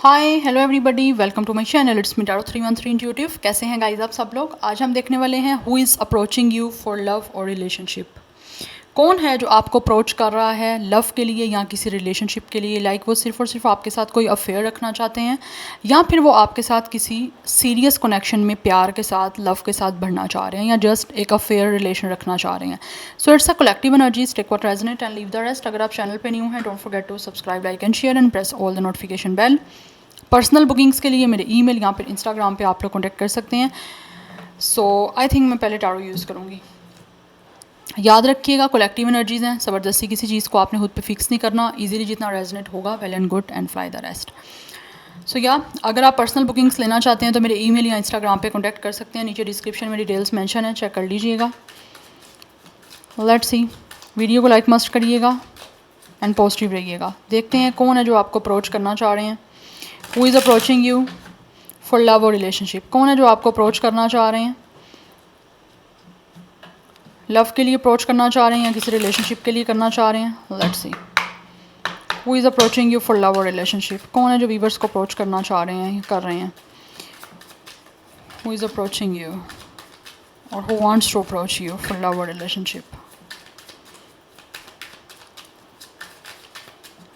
Hi hello everybody, welcome to my channel. It's me tarot 313 intuitive. कैसे हैं guys आप सब लोग। आज हम देखने वाले हैं who is approaching you for love और रिलेशनशिप। कौन है जो आपको अप्रोच कर रहा है लव के लिए या किसी रिलेशनशिप के लिए। लाइक वो सिर्फ और सिर्फ आपके साथ कोई अफेयर रखना चाहते हैं या फिर वो आपके साथ किसी सीरियस कनेक्शन में प्यार के साथ लव के साथ बढ़ना चाह रहे हैं या जस्ट एक अफेयर रिलेशन रखना चाह रहे हैं। So it's a collective energy, take what resonate and leave the rest. अगर आप चैनल पे न्यू हैं, don't forget to subscribe, like and share and press all the notification bell. Personal bookings के लिए मेरे ईमेल या फिर इंस्टाग्राम पे आप लोग कॉन्टैक्ट कर सकते हैं। सो आई थिंक मैं पहले टारो यूज़ करूँगी। याद रखिएगा, कलेक्टिव एनर्जीज़ हैं, ज़बरदस्ती किसी चीज़ को आपने खुद पे फिक्स नहीं करना। इजीली जितना रेजोनेट होगा well and good and fly the rest. So या अगर आप पर्सनल बुकिंग्स लेना चाहते हैं तो मेरे ईमेल या इंस्टाग्राम पे कॉन्टैक्ट कर सकते हैं। नीचे डिस्क्रिप्शन में डिटेल्स मेंशन है, चेक कर लीजिएगा। लेट्स सी, वीडियो को लाइक मस्ट करिएगा एंड पॉजिटिव रहिएगा। देखते हैं कौन है जो आपको अप्रोच करना चाह रहे हैं। Who is approaching you for love और रिलेशनशिप। कौन है जो आपको अप्रोच करना चाह रहे हैं, लव के लिए अप्रोच करना चाह रहे हैं या किसी रिलेशनशिप के लिए करना चाह रहे हैं। Let's see, who is approaching you for love और रिलेशनशिप। कौन है जो वीवर्स को अप्रोच करना चाह रहे हैं, कर रहे हैं। हु इज़ अप्रोचिंग यू और who wants to approach you for love और रिलेशनशिप।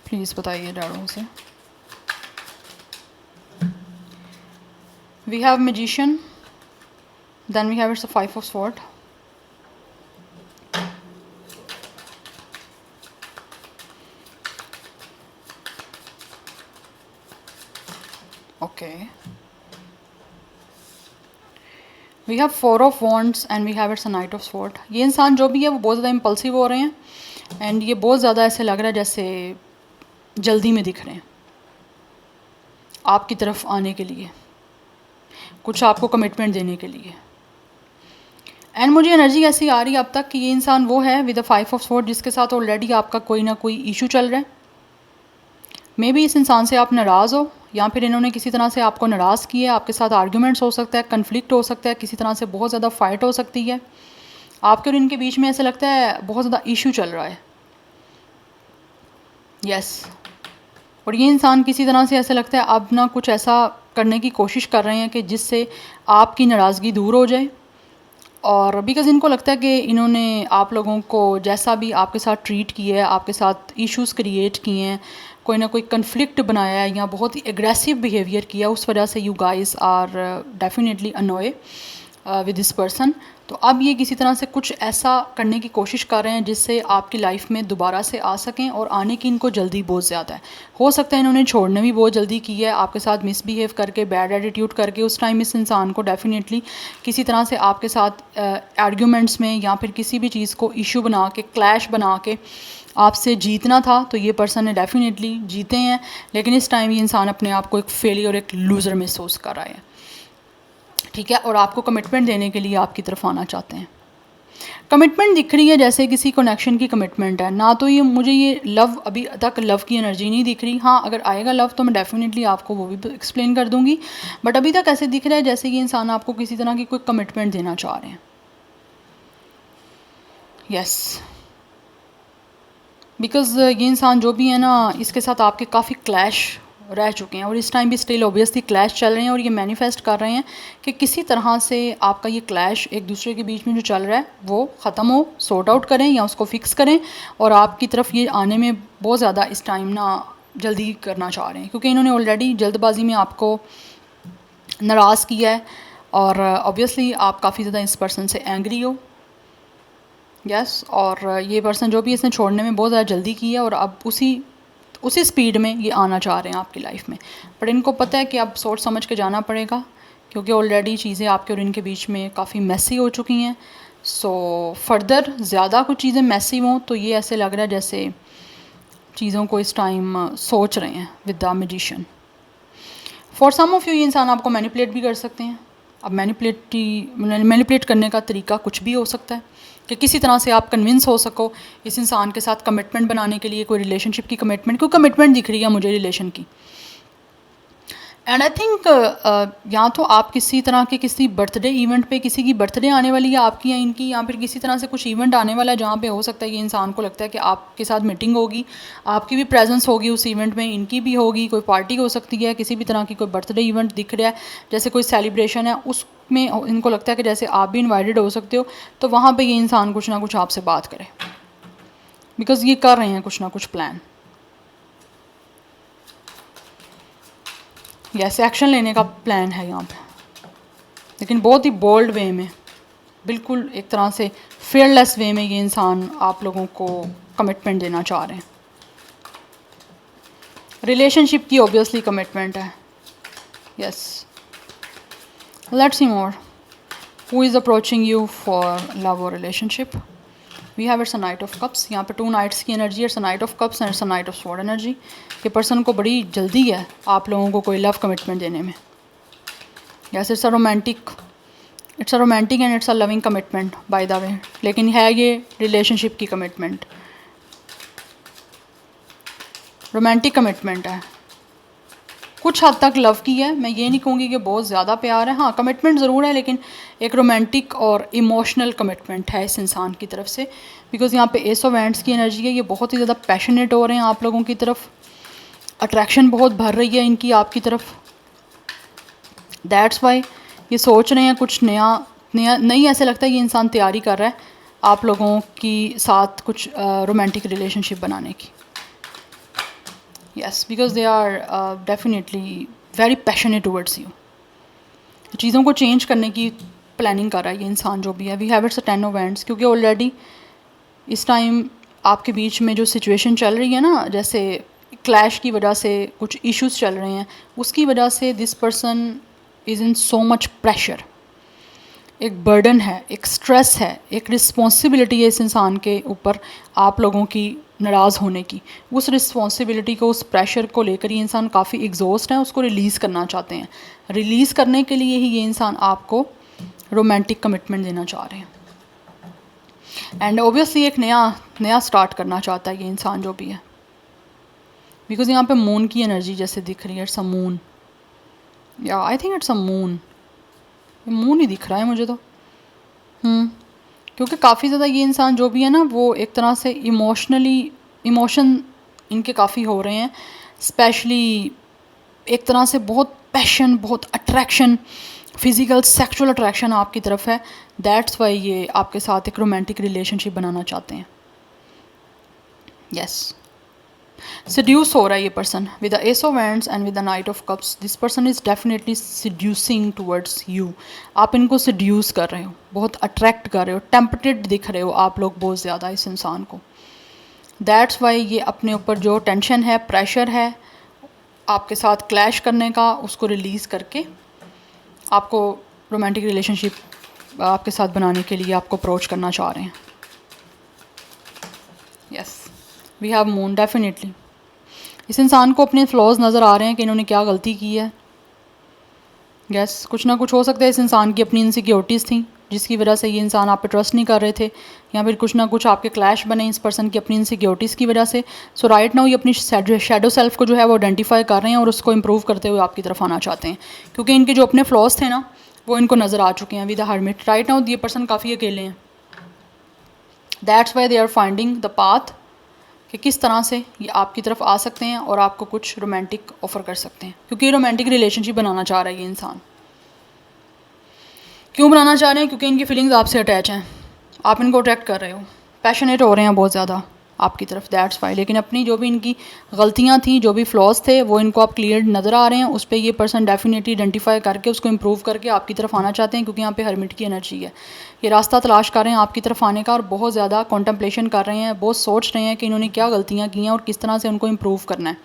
प्लीज़ बताइए डारो से। We have magician, then we have it's a 5 of sword. Okay. We have 4 of wands and we have it's a knight of sword. ये इंसान जो भी है वो बहुत ज़्यादा इम्पल्सिव हो रहे हैं एंड ये बहुत ज़्यादा ऐसे लग रहा है जैसे जल्दी में दिख रहे हैं आपकी तरफ आने के लिए, कुछ आपको कमिटमेंट देने के लिए। एंड मुझे एनर्जी ऐसी आ रही है अब तक कि ये इंसान वो है विद द 5 ऑफ स्वॉर्ड जिसके साथ ऑलरेडी आपका कोई ना कोई इशू चल रहा है। मे बी इस इंसान से आप नाराज़ हो या फिर इन्होंने किसी तरह से आपको नाराज़ किया है। आपके साथ आर्ग्यूमेंट्स हो सकता है, कन्फ्लिक्ट हो सकता है, किसी तरह से बहुत ज़्यादा फाइट हो सकती है। आपके और इनके बीच में ऐसा लगता है बहुत ज़्यादा इशू चल रहा है। यस, और ये इंसान किसी तरह से ऐसा लगता है अब ना कुछ ऐसा करने की कोशिश कर रहे हैं कि जिससे आपकी नाराज़गी दूर हो जाए। और बिकॉज़ इनको लगता है कि इन्होंने आप लोगों को जैसा भी आपके साथ ट्रीट किया है, आपके साथ इश्यूज़ क्रिएट किए हैं, कोई ना कोई कन्फ्लिक्ट बनाया है या बहुत ही एग्रेसिव बिहेवियर किया, उस वजह से you guys are definitely annoy with this person. तो अब ये किसी तरह से कुछ ऐसा करने की कोशिश कर रहे हैं जिससे आपकी लाइफ में दोबारा से आ सकें, और आने की इनको जल्दी बहुत ज़्यादा है। हो सकता है इन्होंने छोड़ने भी बहुत जल्दी की है, आपके साथ मिसबिहेव करके, बैड एटीट्यूड करके। उस टाइम इस इंसान को डेफिनेटली किसी तरह से आपके साथ आर्ग्यूमेंट्स में या फिर किसी भी चीज़ को इशू बना के, क्लैश बना के आपसे जीतना था। तो ये पर्सन ने डेफिनेटली जीते हैं, लेकिन इस टाइम ये इंसान अपने आप को एक फेलियर, एक लूज़र महसूस कर रहा है। ठीक है, और आपको कमिटमेंट देने के लिए आपकी तरफ आना चाहते हैं। कमिटमेंट दिख रही है जैसे किसी कनेक्शन की कमिटमेंट है ना। तो ये मुझे ये लव, अभी तक लव की एनर्जी नहीं दिख रही। हाँ, अगर आएगा लव तो मैं डेफिनेटली आपको वो भी एक्सप्लेन कर दूंगी, बट अभी तक ऐसे दिख रहा है जैसे कि इंसान आपको किसी तरह की कोई कमिटमेंट देना चाह रहे हैं। यस, बिकॉज़ ये इंसान जो भी है ना, इसके साथ आपके काफ़ी क्लैश रह चुके हैं और इस टाइम भी स्टिल ऑब्वियसली क्लैश चल रहे हैं। और ये मैनिफेस्ट कर रहे हैं कि किसी तरह से आपका ये क्लैश एक दूसरे के बीच में जो चल रहा है वो ख़त्म हो, सॉर्ट आउट करें या उसको फिक्स करें, और आपकी तरफ ये आने में बहुत ज़्यादा इस टाइम ना जल्दी करना चाह रहे हैं, क्योंकि इन्होंने ऑलरेडी जल्दबाजी में आपको नाराज़ किया है और ऑब्वियसली आप काफ़ी ज़्यादा इस पर्सन से एंग्री हो। यस, और ये पर्सन जो भी इसने छोड़ने में बहुत ज़्यादा जल्दी की है और अब उसी स्पीड में ये आना चाह रहे हैं आपकी लाइफ में। बट इनको पता है कि अब सोच समझ के जाना पड़ेगा, क्योंकि ऑलरेडी चीज़ें आपके और इनके बीच में काफ़ी मैसी हो चुकी हैं। सो फर्दर ज़्यादा कुछ चीज़ें मैसी हों तो ये ऐसे लग रहा है जैसे चीज़ों को इस टाइम सोच रहे हैं with the magician. For some of you ये इंसान आपको मैनिपुलेट भी कर सकते हैं। अब मैनिपुलेट करने का तरीका कुछ भी हो सकता है कि किसी तरह से आप कन्विंस हो सको इस इंसान के साथ कमिटमेंट बनाने के लिए, कोई रिलेशनशिप की कमिटमेंट, क्योंकि कमिटमेंट दिख रही है मुझे रिलेशन की। एंड आई थिंक या तो आप किसी तरह के किसी बर्थडे इवेंट पे, किसी की बर्थडे आने वाली है आपकी या इनकी, या फिर किसी तरह से कुछ इवेंट आने वाला है जहाँ पे हो सकता है ये इंसान को लगता है कि आपके साथ मीटिंग होगी, आपकी भी प्रेजेंस होगी उस इवेंट में, इनकी भी होगी, कोई पार्टी हो सकती है, किसी भी तरह की कोई बर्थडे इवेंट दिख रहा है, जैसे कोई सेलिब्रेशन है, उसमें इनको लगता है कि जैसे आप भी इन्वाइटेड हो सकते हो, तो वहाँ पर ये इंसान कुछ ना कुछ आपसे बात करे, बिकॉज ये कर रहे हैं कुछ ना कुछ प्लान। यस, एक्शन लेने का प्लान है यहाँ पे, लेकिन बहुत ही बोल्ड वे में, बिल्कुल एक तरह से फेयरलेस वे में ये इंसान आप लोगों को कमिटमेंट देना चाह रहे हैं। रिलेशनशिप की ऑब्वियसली कमिटमेंट है। Yes, let's see more, who is approaching you for love और relationship. We have it's a knight of cups, यहाँ पे 2 नाइट्स की energy, it's a knight of cups and it's a knight of sword energy. ये person को बड़ी जल्दी है आप लोगों को कोई लव कमिटमेंट देने में। Yes, it's a romantic and it's a loving commitment by the way, लेकिन है ये रिलेशनशिप की कमिटमेंट, रोमांटिक कमिटमेंट है, कुछ हद तक लव की है। मैं ये नहीं कहूँगी कि बहुत ज़्यादा प्यार है, हाँ कमिटमेंट ज़रूर है, लेकिन एक रोमांटिक और इमोशनल कमिटमेंट है इस इंसान की तरफ से, बिकॉज यहाँ पे एस ऑफ वैंड्स की एनर्जी है। ये बहुत ही ज़्यादा पैशनेट हो रहे हैं आप लोगों की तरफ, अट्रैक्शन बहुत भर रही है इनकी आपकी तरफ। दैट्स वाई ये सोच रहे हैं कुछ नया नहीं, ऐसे लगता है ये इंसान तैयारी कर रहा है आप लोगों की साथ कुछ रोमांटिक रिलेशनशिप बनाने की। Yes, because they are definitely very passionate towards you, चीज़ों को चेंज करने की प्लानिंग कर रहा है ये इंसान जो भी है। We have it's a 10 of wands, क्योंकि ऑलरेडी इस टाइम आपके बीच में जो सिचुएशन चल रही है ना, जैसे क्लैश की वजह से कुछ इश्यूज चल रहे हैं, उसकी वजह से this person is in so much pressure, एक बर्डन है, एक स्ट्रेस है, एक रिस्पॉन्सिबिलिटी है इस इंसान के ऊपर आप लोगों की नाराज़ होने की। उस रिस्पॉन्सिबिलिटी को, उस प्रेशर को लेकर ये इंसान काफ़ी एग्जॉस्ट है, उसको रिलीज़ करना चाहते हैं। रिलीज़ करने के लिए ही ये इंसान आपको रोमांटिक कमिटमेंट देना चाह रहे हैं, एंड ऑब्वियसली एक नया स्टार्ट करना चाहता है ये इंसान जो भी है, बिकॉज यहाँ पे मून की एनर्जी जैसे दिख रही है, इट्स अ मून, या I think it's a moon, moon ही दिख रहा है मुझे तो। क्योंकि काफ़ी ज़्यादा ये इंसान जो भी है ना, वो एक तरह से इमोशन इनके काफ़ी हो रहे हैं, स्पेशली एक तरह से बहुत पैशन, बहुत अट्रैक्शन, फिज़िकल सेक्सुअल अट्रैक्शन आपकी तरफ है। दैट्स वाई ये आपके साथ एक रोमांटिक रिलेशनशिप बनाना चाहते हैं। यस, seduce हो रहा है ये person with the S of wands and with the night of cups. This person is definitely seducing towards you, आप इनको seduce कर रहे हो, बहुत अट्रैक्ट कर रहे हो, टेम्पटेड दिख रहे हो आप लोग बहुत ज़्यादा इस इंसान को। दैट्स वाई ये अपने ऊपर जो टेंशन है, प्रेशर है आपके साथ क्लैश करने का, उसको रिलीज़ करके आपको रोमांटिक रिलेशनशिप आपके साथ बनाने के लिए आपको अप्रोच करना चाह रहे हैं। Yes, we have moon, definitely इस इंसान को अपने फ्लॉज नज़र आ रहे हैं कि इन्होंने क्या गलती की है। यस, कुछ ना कुछ हो सकता है इस इंसान की अपनी इनसिक्योरिटीज़ थी जिसकी वजह से ये इंसान आप पे ट्रस्ट नहीं कर रहे थे, या फिर कुछ ना कुछ आपके क्लैश बने इस पर्सन की अपनी इनसिक्योरिटीज़ की वजह से। सो राइट नाउ ये अपनी शैडो सेल्फ को जो है वो आइडेंटिफाई कर रहे हैं और उसको इम्प्रूव करते हुए आपकी तरफ आना चाहते हैं, क्योंकि इनके जो अपने फ्लॉज थे ना वो इनको नज़र आ चुके हैं with the hermit. Right now ये पर्सन काफ़ी अकेले हैं, that's why they are finding the path कि किस तरह से ये आपकी तरफ आ सकते हैं और आपको कुछ रोमांटिक ऑफ़र कर सकते हैं, क्योंकि ये रोमांटिक रिलेशनशिप बनाना चाह रहा है ये इंसान। क्यों बनाना चाह रहे हैं? क्योंकि इनकी फीलिंग्स आपसे अटैच हैं, आप इनको अट्रैक्ट कर रहे हो, पैशनेट हो रहे हैं बहुत ज़्यादा आपकी तरफ, दैट्स वाई। लेकिन अपनी जो भी इनकी गलतियाँ थी, जो भी फ्लॉज थे, वो इनको आप क्लियर नज़र आ रहे हैं, उस पर ये पर्सन डेफिनेटली आइडेंटिफाई करके उसको इम्प्रूव करके आपकी तरफ आना चाहते हैं, क्योंकि यहाँ पे हर्मिट की एनर्जी है। ये रास्ता तलाश कर रहे हैं आपकी तरफ आने का और बहुत ज़्यादा कॉन्टम्पलेशन कर रहे हैं, बहुत सोच रहे हैं कि इन्होंने क्या गलतियाँ की हैं और किस तरह से उनको इम्प्रूव करना है।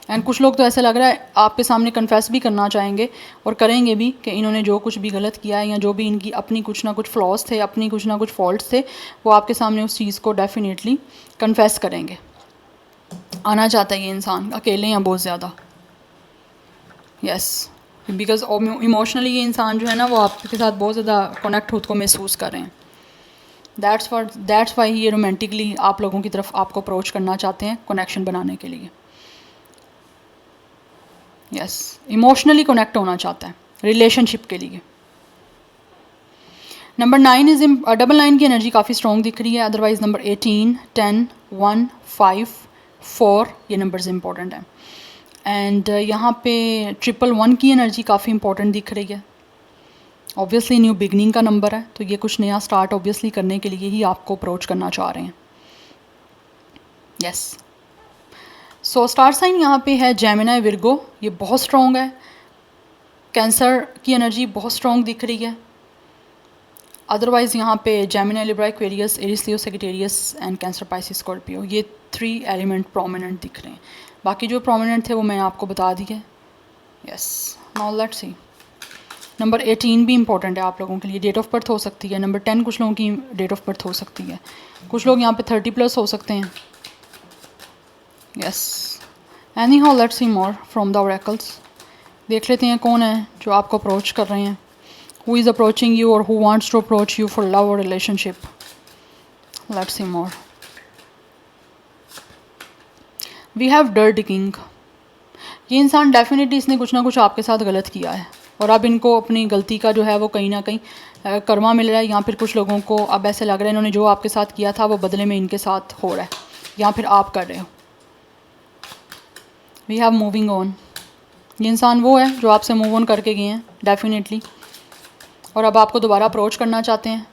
एंड कुछ लोग तो ऐसा लग रहा है आपके सामने कन्फेस भी करना चाहेंगे और करेंगे भी कि इन्होंने जो कुछ भी गलत किया है या जो भी इनकी अपनी कुछ ना कुछ फ्लॉज थे, अपनी कुछ ना कुछ फॉल्ट्स थे, वो आपके सामने उस चीज़ को डेफिनेटली कन्फेस करेंगे। आना चाहता है ये इंसान, अकेले हैं बहुत ज़्यादा। यस, बिकॉज इमोशनली ये इंसान जो है ना वो आपके साथ बहुत ज़्यादा कनेक्ट खुद को महसूस कर रहे हैं। दैट्स वाई ये रोमांटिकली आप लोगों की तरफ आपको अप्रोच करना चाहते हैं कनेक्शन बनाने के लिए। यस, इमोशनली कनेक्ट होना चाहता है रिलेशनशिप के लिए। नंबर 9 इज़ डबल 9 की एनर्जी काफ़ी स्ट्रॉन्ग दिख रही है। अदरवाइज़ नंबर 18, 10, 1, 5, 4 ये नंबर्स इंपॉर्टेंट हैं। एंड यहाँ पे 111 की एनर्जी काफ़ी इंपॉर्टेंट दिख रही है। ऑब्वियसली न्यू बिगनिंग का नंबर है, तो ये कुछ नया स्टार्ट ऑब्वियसली करने के लिए ही आपको अप्रोच करना चाह रहे हैं। यस, सो स्टार साइन यहाँ पे है जेमिनी विर्गो, ये बहुत स्ट्रॉन्ग है। कैंसर की एनर्जी बहुत स्ट्रॉन्ग दिख रही है। अदरवाइज़ यहाँ पे Gemini, Libra, Aquarius, Aries, Leo, Sagittarius and Cancer, Pisces, Scorpio ये 3 एलिमेंट प्रोमिनेंट दिख रहे हैं। बाकी जो प्रोमिनेंट थे वो मैं आपको बता दिए। Yes, now let's see. Number 18 भी इंपॉर्टेंट है आप लोगों के लिए। डेट ऑफ बर्थ हो सकती है। नंबर 10 कुछ लोगों की डेट ऑफ बर्थ हो सकती है। कुछ लोग यहाँ पे 30+ हो सकते हैं। Yes, any how let's see more from the oracles. देख लेते हैं कौन है जो आपको अप्रोच कर रहे हैं। Who is approaching you or who wants to approach you for love or relationship? Let's see more. We have dirt digging. ये इंसान डेफिनेटली इसने कुछ ना कुछ आपके साथ गलत किया है और अब इनको अपनी गलती का जो है वो कहीं ना कहीं कर्मा मिल रहा है, या फिर कुछ लोगों को अब ऐसे लग रहा है इन्होंने जो आपके साथ किया था वो बदले में इनके साथ हो रहा है, या फिर आप कर रहे हो। We have moving on. ये इंसान वो है जो आपसे मूव ऑन करके गए हैं डेफिनेटली, और अब आपको दोबारा अप्रोच करना चाहते हैं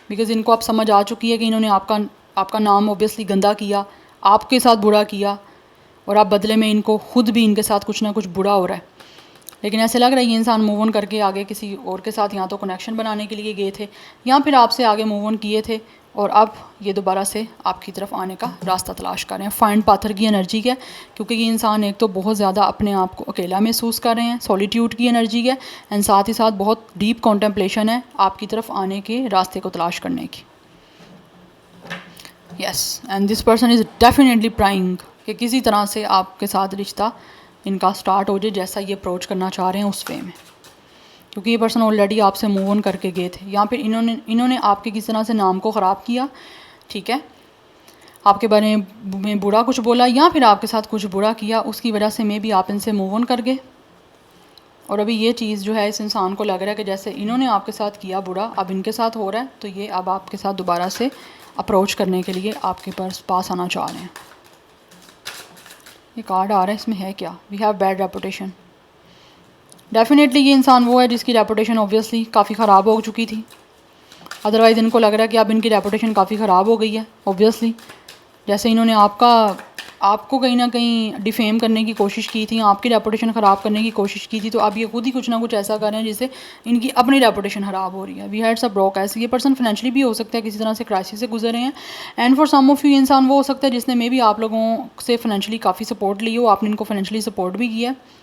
बिकॉज़ इनको अब समझ आ चुकी है कि इन्होंने आपका नाम ऑब्वियसली गंदा किया, आपके साथ बुरा किया, और अब बदले में इनको खुद भी इनके साथ कुछ ना कुछ बुरा हो रहा है। लेकिन ऐसे लग रहा है ये इंसान मूव ऑन करके आगे किसी और के साथ या तो कनेक्शन बनाने के लिए गए थे या फिर आपसे आगे मूव ऑन किए थे, और अब ये दोबारा से आपकी तरफ आने का रास्ता तलाश कर रहे हैं। फाइंड पाथर की एनर्जी है, क्योंकि ये इंसान एक तो बहुत ज़्यादा अपने आप को अकेला महसूस कर रहे हैं, सॉलिट्यूड की एनर्जी है, एंड साथ ही साथ बहुत डीप कॉन्टेम्पलेशन है आपकी तरफ आने के रास्ते को तलाश करने की। Yes, and this person is definitely prying कि किसी तरह से आपके साथ रिश्ता इनका स्टार्ट हो जाए, जैसा ये अप्रोच करना चाह रहे हैं उस वे में, क्योंकि ये पर्सन ऑलरेडी आपसे मूव ऑन करके गए थे, या फिर इन्होंने आपके किसी तरह से नाम को ख़राब किया, ठीक है, आपके बारे में बुरा कुछ बोला या फिर आपके साथ कुछ बुरा किया, उसकी वजह से मे भी आप इनसे मूव ऑन कर गए। और अभी ये चीज़ जो है इस इंसान को लग रहा है कि जैसे इन्होंने आपके साथ किया बुरा, अब इनके साथ हो रहा है, तो ये अब आपके साथ दोबारा से अप्रोच करने के लिए आपके पास आना चाह रहे हैं। ये कार्ड आ रहा है, इसमें है क्या? We have bad reputation. Definitely ये इंसान वो है जिसकी रेपुटेशन ऑब्वियसली काफ़ी ख़राब हो चुकी थी। अदरवाइज़ इनको लग रहा है कि अब इनकी रेपुटेशन काफ़ी ख़राब हो गई है ऑब्वियसली, जैसे इन्होंने आपको कहीं ना कहीं डिफेम करने की कोशिश की थी, आपकी रेपुटेशन ख़राब करने की कोशिश की थी, तो अब ये खुद ही कुछ ना कुछ ऐसा कर रहे हैं जिससे इनकी अपनी रेपुटेशन ख़राब हो रही है। वी हैड सब ब्रोक ऐसे। ये पर्सन फाइनेंशियली भी हो सकता है किसी तरह से क्राइसिस से गुजर रहे हैं, and for some of you इंसान वो हो सकता है जिसने मे भी आप लोगों से फाइनेंशियली काफ़ी सपोर्ट ली हो, आपने इनको फाइनेंशियली सपोर्ट भी किया है।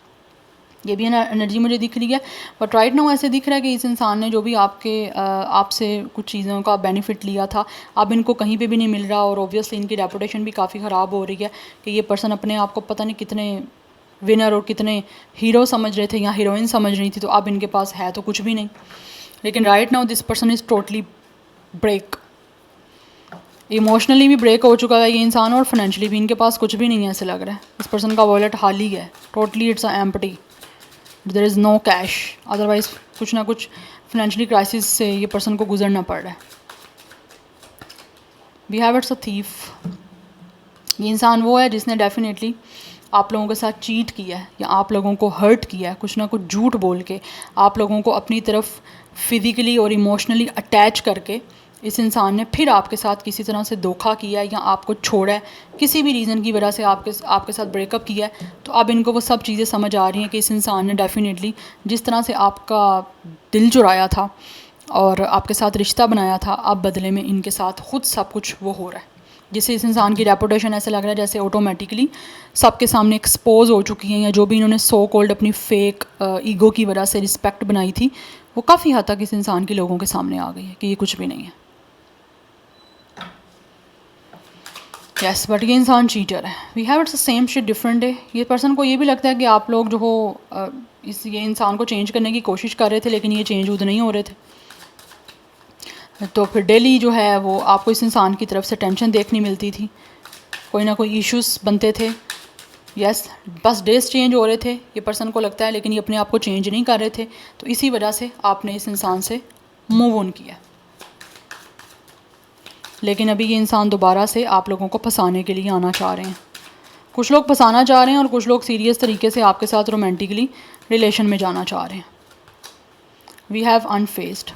ये भी एनर्जी मुझे दिख रही है, बट राइट नाउ ऐसे दिख रहा है कि इस इंसान ने जो भी आपसे कुछ चीज़ों का बेनिफिट लिया था, अब इनको कहीं पे भी नहीं मिल रहा, और ऑब्वियसली इनकी रेपुटेशन भी काफ़ी ख़राब हो रही है कि ये पर्सन अपने आप को पता नहीं कितने विनर और कितने हीरो समझ रहे थे या हीरोइन समझ रही थी, तो अब इनके पास है तो कुछ भी नहीं। लेकिन right now this person is totally break, emotionally भी ब्रेक हो चुका है ये इंसान, और फाइनेंशियली भी इनके पास कुछ भी नहीं है। ऐसे लग रहा है इस पर्सन का वॉलेट खाली है, totally it's empty, there is no cash. Otherwise कुछ ना कुछ फाइनेंशियली क्राइसिस से ये पर्सन को गुजरना पड़ रहा है। We have it's a thief. ये इंसान वो है जिसने डेफिनेटली आप लोगों के साथ चीट किया है या आप लोगों को हर्ट किया है, कुछ ना कुछ झूठ बोल के आप लोगों को अपनी तरफ फिज़िकली और इमोशनली अटैच करके इस इंसान ने फिर आपके साथ किसी तरह से धोखा किया है या आपको छोड़ा है, किसी भी रीज़न की वजह से आपके साथ ब्रेकअप किया है। तो अब इनको वो सब चीज़ें समझ आ रही हैं कि इस इंसान ने डेफिनेटली जिस तरह से आपका दिल चुराया था और आपके साथ रिश्ता बनाया था, अब बदले में इनके साथ खुद सब कुछ वो हो रहा है, जिससे इस इंसान की रेपुटेशन ऐसे लग रहा है जैसे ऑटोमेटिकली सबके सामने एक्सपोज हो चुकी हैं, या जो भी इन्होंने सो कॉल्ड अपनी फेक ईगो की वजह से रिस्पेक्ट बनाई थी वो काफ़ी हद तक इस इंसान के लोगों के सामने आ गई है कि ये कुछ भी नहीं है। यस, बट ये इंसान चीटर है। We have it's same shit different है। ये पर्सन को ये भी लगता है कि आप लोग जो हो ये इंसान को चेंज करने की कोशिश कर रहे थे, लेकिन ये चेंज उधर नहीं हो रहे थे, तो फिर डेली जो है वो आपको इस इंसान की तरफ से टेंशन देखने मिलती थी, कोई ना कोई इश्यूज़ बनते थे, यस बस डेज चेंज हो रहे थे ये पर्सन को लगता है, लेकिन ये अपने आप को चेंज नहीं कर रहे थे, तो इसी वजह से आपने इस इंसान से मूव ऑन किया। लेकिन अभी ये इंसान दोबारा से आप लोगों को फंसाने के लिए आना चाह रहे हैं। कुछ लोग फंसाना चाह रहे हैं और कुछ लोग सीरियस तरीके से आपके साथ रोमांटिकली रिलेशन में जाना चाह रहे हैं। We have unfaced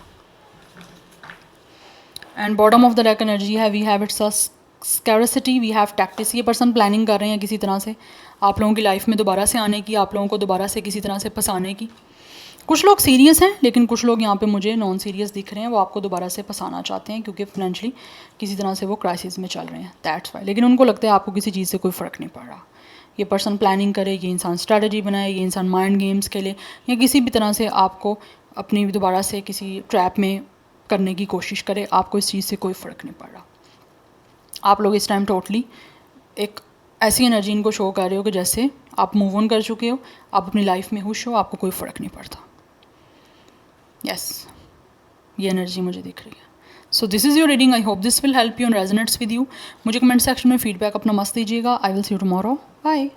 and bottom of the deck energy है, we have it's a scarcity, we have tactics. ये पर्सन प्लानिंग कर रहे हैं किसी तरह से आप लोगों की लाइफ में दोबारा से आने की, आप लोगों को दोबारा से किसी तरह से फंसाने की। कुछ लोग सीरियस हैं, लेकिन कुछ लोग यहाँ पे मुझे नॉन सीरियस दिख रहे हैं, वो आपको दोबारा से फंसाना चाहते हैं क्योंकि फाइनेंशियली किसी तरह से वो क्राइसिस में चल रहे हैं, दैट्स वाई। लेकिन उनको लगता है आपको किसी चीज़ से कोई फ़र्क नहीं पड़ रहा। ये पर्सन प्लानिंग करे, ये इंसान स्ट्रैटेजी बनाए, ये इंसान माइंड गेम्स खेले या किसी भी तरह से आपको अपनी दोबारा से किसी ट्रैप में करने की कोशिश करे, आपको इस चीज़ से कोई फ़र्क नहीं पड़ रहा। आप लोग इस टाइम टोटली एक ऐसी एनर्जी इनको शो कर रहे हो कि जैसे आप मूव ऑन कर चुके हो, आप अपनी लाइफ में खुश हो, आपको कोई फ़र्क नहीं पड़ता। यस ये एनर्जी मुझे दिख रही है। So this is your reading, I hope this will help you and resonates with you. मुझे कमेंट सेक्शन में फीडबैक अपना मस्त दीजिएगा। I will see you tomorrow, bye.